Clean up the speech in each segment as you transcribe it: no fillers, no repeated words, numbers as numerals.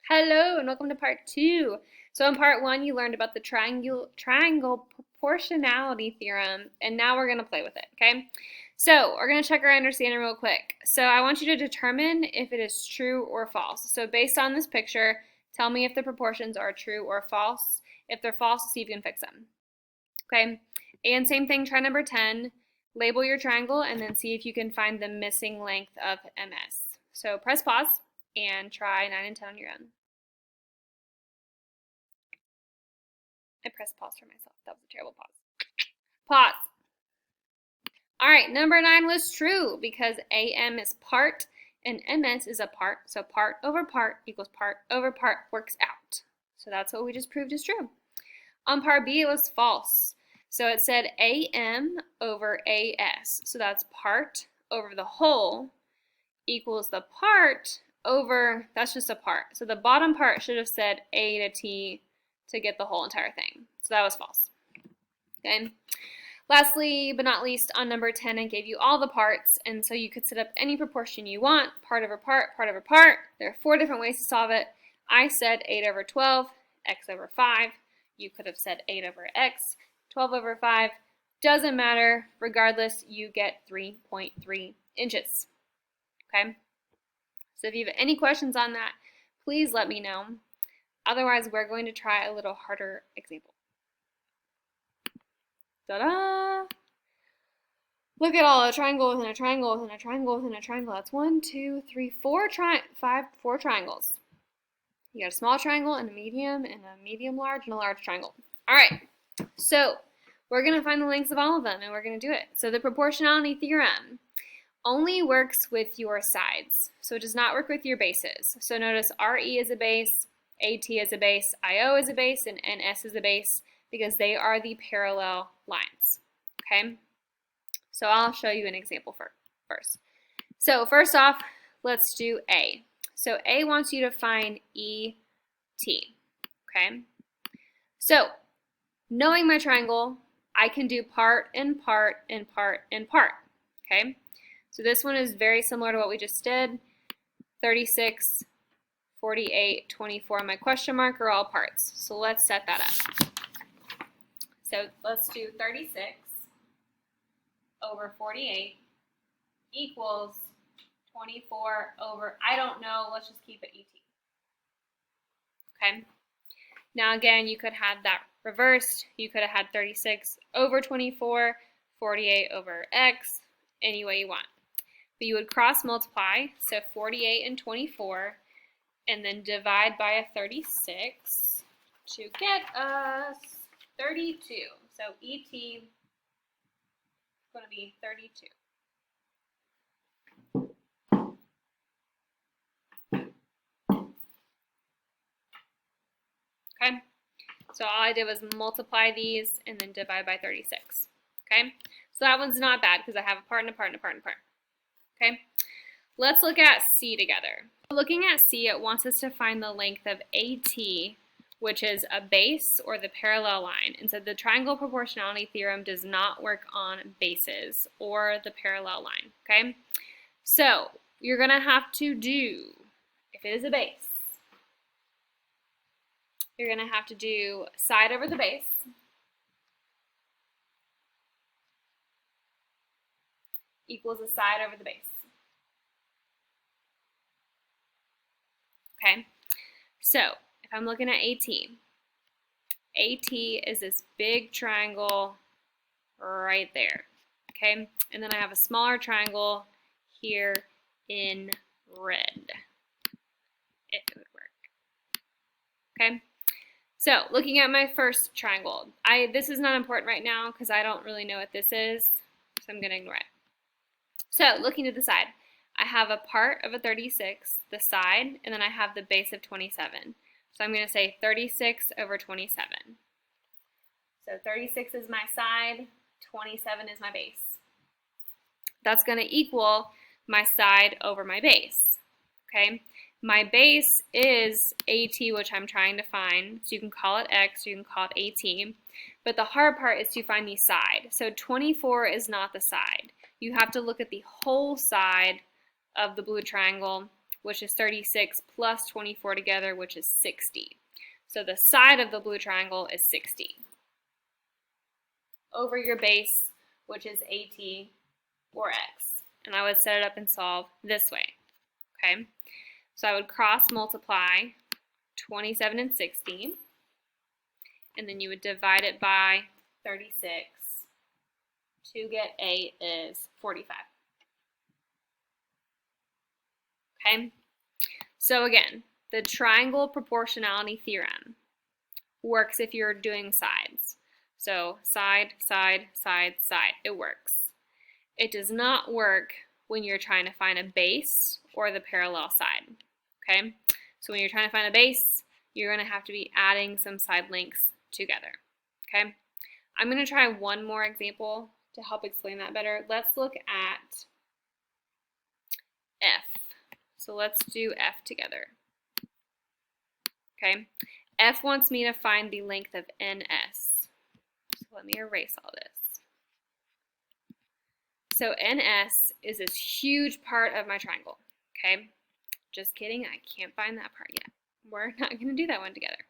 Hello and welcome to part 2. So in part 1 you learned about the triangle proportionality theorem, and now we're going to play with it, okay? So we're going to check our understanding real quick. So I want you to determine if it is true or false. So based on this picture, tell me if the proportions are true or false. If they're false, see if you can fix them. Okay? And same thing, try number 10. Label your triangle and then see if you can find the missing length of MS. So press pause and try 9 and 10 on your own. I pressed pause for myself. That was a terrible pause. Pause. All right, number 9 was true because AM is part and MS is a part. So part over part equals part over part works out. So that's what we just proved is true. On part B, it was false. So it said AM over AS. So that's part over the whole equals the part over, that's just a part. So the bottom part should have said A to T to get the whole entire thing. So that was false. Okay. Lastly, but not least, on number 10, I gave you all the parts, and so you could set up any proportion you want, part over part, part over part. There are 4 different ways to solve it. I said 8 over 12, x over 5. You could have said 8 over x, 12 over 5. Doesn't matter. Regardless, you get 3.3 inches. Okay? So if you have any questions on that, please let me know. Otherwise, we're going to try a little harder example. Ta-da! Look at all a triangle within a triangle within a triangle within a triangle. That's 1, 2, 3, 4 triangles. You got a small triangle and a medium large and a large triangle. All right, so we're going to find the lengths of all of them and we're going to do it. So the proportionality theorem only works with your sides. So it does not work with your bases. So notice RE is a base, AT is a base, IO is a base, and NS is a base because they are the parallel lines. Okay? So I'll show you an example first. So first off, let's do A. So A wants you to find ET. Okay? So knowing my triangle, I can do part and part and part and part. Okay? So this one is very similar to what we just did. 36, 48, 24, my question mark are all parts. So let's set that up. So let's do 36 over 48 equals 24 over, I don't know, let's just keep it ET. Okay. Now again, you could have that reversed. You could have had 36 over 24, 48 over X, any way you want. But you would cross multiply, so 48 and 24, and then divide by a 36 to get us 32. So ET is going to be 32. Okay, so all I did was multiply these and then divide by 36. Okay, so that one's not bad because I have a part and a part and a part and a part. Okay, let's look at C together. Looking at C, it wants us to find the length of AT, which is a base or the parallel line. And so the triangle proportionality theorem does not work on bases or the parallel line. Okay, so you're going to have to do, if it is a base, you're going to have to do side over the base equals a side over the base. Okay, so if I'm looking at AT, AT is this big triangle right there. Okay, and then I have a smaller triangle here in red, if it would work. Okay. So looking at my first triangle, this is not important right now because I don't really know what this is, so I'm going to ignore it. So looking to the side, I have a part of a 36, the side, and then I have the base of 27. So I'm going to say 36 over 27. So 36 is my side, 27 is my base. That's going to equal my side over my base. Okay. My base is AT, which I'm trying to find. So you can call it X or you can call it AT. But the hard part is to find the side. So 24 is not the side. You have to look at the whole side of the blue triangle, which is 36, plus 24 together, which is 60. So the side of the blue triangle is 60 over your base, which is AT or X. And I would set it up and solve this way. Okay, so I would cross multiply 27 and 60, and then you would divide it by 36 to get A is 45. Okay, so again, the triangle proportionality theorem works if you're doing sides. So side, side, side, side, it works. It does not work when you're trying to find a base or the parallel side. Okay, so when you're trying to find a base, you're going to have to be adding some side lengths together. Okay, I'm going to try one more example to help explain that better. Let's look at F. So let's do F together. Okay, F wants me to find the length of NS. So let me erase all this. So NS is this huge part of my triangle. Okay, just kidding, I can't find that part yet. We're not going to do that one together.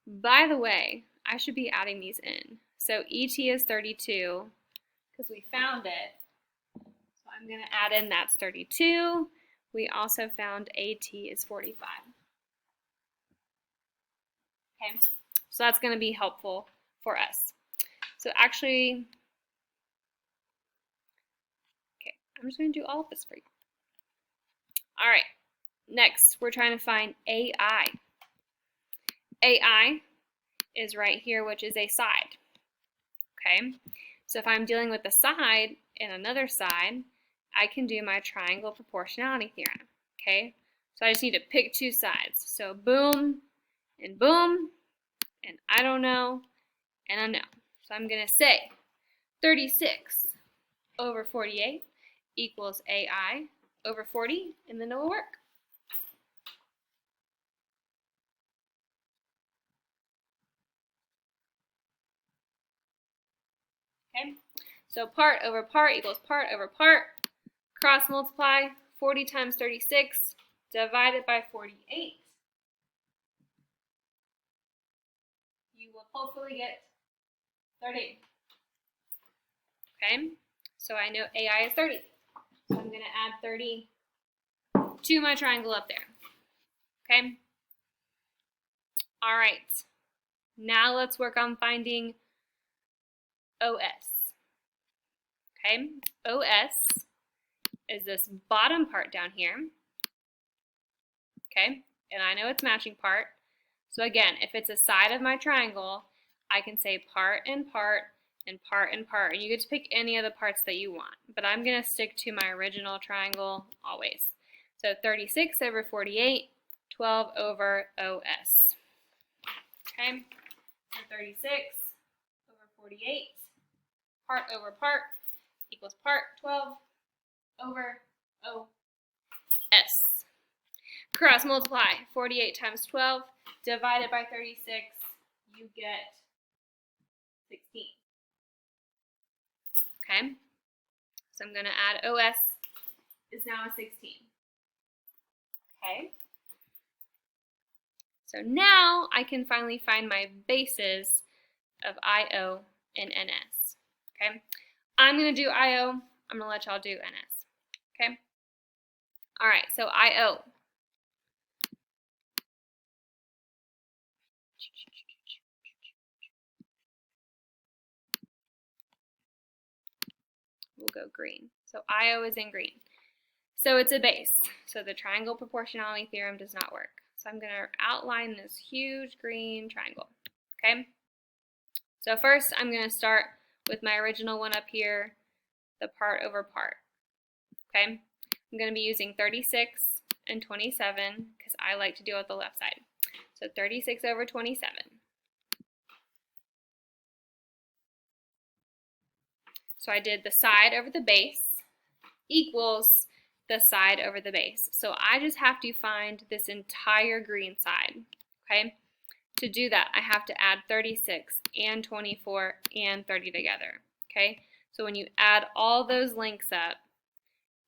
By the way, I should be adding these in. So ET is 32 because we found it. So I'm going to add in that's 32. We also found AT is 45. Okay, so that's going to be helpful for us. So actually, okay, I'm just going to do all of this for you. All right, next we're trying to find AI. AI is right here, which is a side. Okay, so if I'm dealing with a side and another side, I can do my triangle proportionality theorem. Okay, so I just need to pick two sides. So boom, and I don't know, and I know. So I'm going to say 36 over 48 equals AI over 40, and then it will work. Okay, so part over part equals part over part. Cross multiply 40 times 36 divided by 48. You will hopefully get 30. Okay, so I know AI is 30. So I'm going to add 30 to my triangle up there. Okay, all right. Now let's work on finding OS. Okay, OS is this bottom part down here. Okay, and I know it's matching part. So again, if it's a side of my triangle, I can say part and part and part and part, and you get to pick any of the parts that you want. But I'm going to stick to my original triangle always. So 36 over 48, 12 over OS. Okay, so 36 over 48, part over part equals part 12 over OS. Cross multiply 48 times 12 divided by 36, you get 16. Okay, so I'm going to add OS is now a 16. Okay, so now I can finally find my bases of IO and NS. Okay, I'm going to do IO. I'm going to let y'all do NS. Okay, all right, so IO. We'll go green. So IO is in green. So it's a base. So the triangle proportionality theorem does not work. So I'm going to outline this huge green triangle. Okay? So first I'm going to start with my original one up here, the part over part. Okay? I'm going to be using 36 and 27 because I like to deal with the left side. So 36 over 27. So I did the side over the base equals the side over the base. So I just have to find this entire green side, okay? To do that, I have to add 36 and 24 and 30 together, okay? So when you add all those lengths up,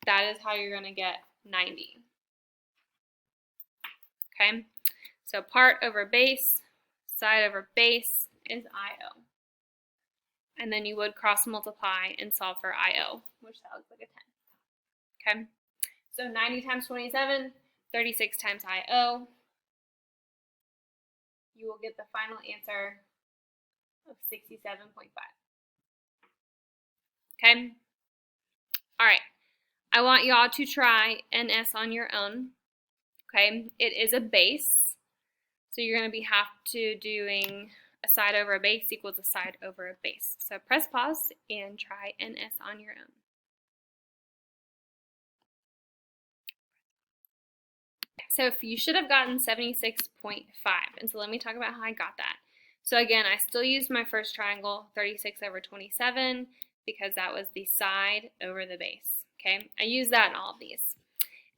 that is how you're going to get 90. Okay, so part over base, side over base is IO. And then you would cross multiply and solve for IO, which that looks like a 10. Okay, so 90 times 27, 36 times IO. You will get the final answer of 67.5. Okay? All right. I want y'all to try NS on your own. Okay? It is a base. So you're going to be have to doing a side over a base equals a side over a base. So press pause and try NS on your own. So if you should have gotten 76.5. And so let me talk about how I got that. So again, I still used my first triangle, 36 over 27, because that was the side over the base. Okay, I use that in all of these.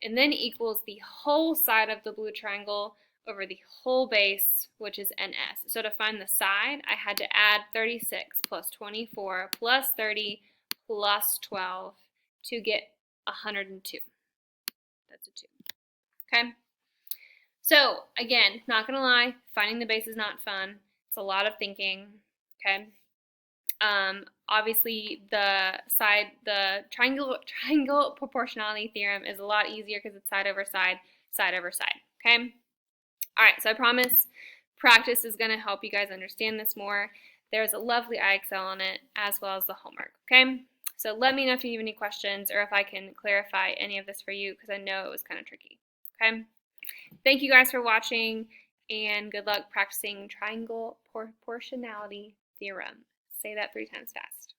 And then equals the whole side of the blue triangle over the whole base, which is NS. So to find the side, I had to add 36 plus 24 plus 30 plus 12 to get 102. That's a 2. Okay? So again, not gonna lie, finding the base is not fun. It's a lot of thinking. Okay. Obviously the triangle proportionality theorem is a lot easier because it's side over side, side over side. Okay. All right. So I promise practice is gonna help you guys understand this more. There's a lovely IXL on it as well as the homework. Okay. So let me know if you have any questions or if I can clarify any of this for you because I know it was kind of tricky. Okay. Thank you guys for watching, and good luck practicing triangle proportionality theorem. Say that 3 times fast.